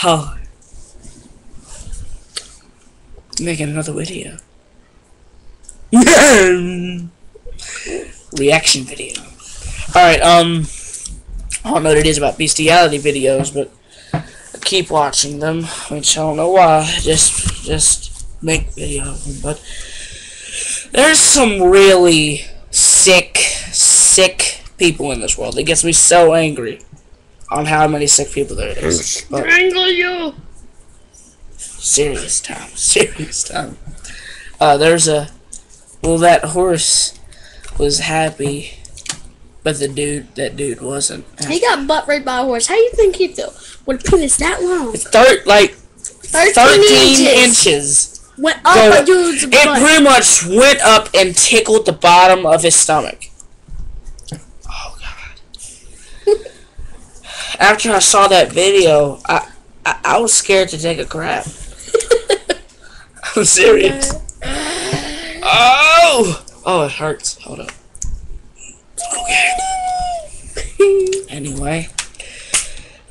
Oh. Making another video. Reaction video. Alright, I don't know what it is about bestiality videos, but I keep watching them, which I don't know why. Just make videos, but there's some really sick people in this world. It gets me so angry on how many sick people there is. Strangle you! Serious time. There's a... Well, that horse was happy, but that dude wasn't happy. He got butt raped by a horse. How do you think he feel? With a penis that long? It's 13 inches. Went up a dude's butt. It pretty much went up and tickled the bottom of his stomach. Oh, God. After I saw that video, I was scared to take a crap. I'm serious. Oh, it hurts. Hold up. Okay. Anyway.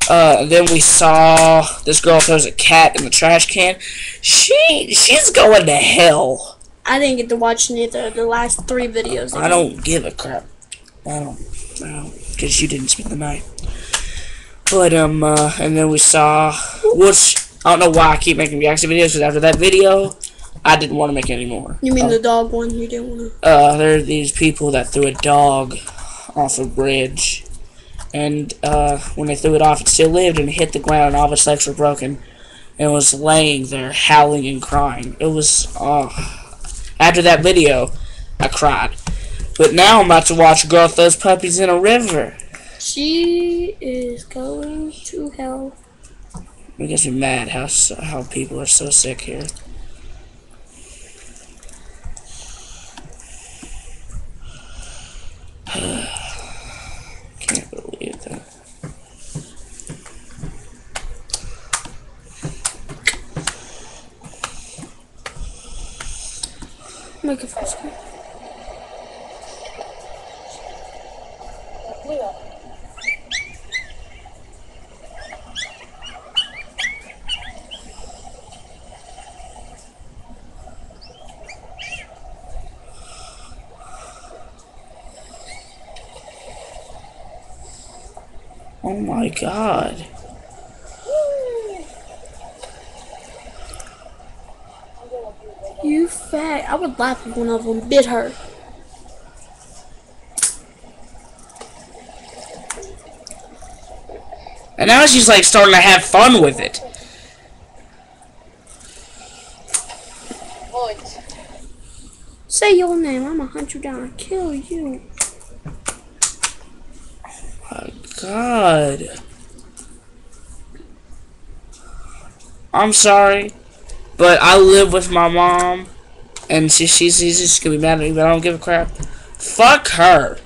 Then we saw this girl throws a cat in the trash can. She's going to hell. I didn't get to watch neither of the last 3 videos. I don't give a crap. I don't. Because you didn't spend the night. But, and then we saw, which, I don't know why I keep making reaction videos, because after that video, I didn't want to make any more. You mean the dog one? You didn't want to? There are these people that threw a dog off a bridge. And, when they threw it off, it still lived and it hit the ground and all of its legs were broken. And was laying there, howling and crying. It was, after that video, I cried. But now I'm about to watch a girl throw those puppies in a river. She is going to hell. It gets me mad how people are so sick here. Can't believe that. Make it first. Oh my God. You fat. I would laugh if one of them bit her. And now she's like starting to have fun with it. Say your name. I'm gonna hunt you down and kill you. My God. I'm sorry, but I live with my mom, and she's just gonna be mad at me, but I don't give a crap. Fuck her.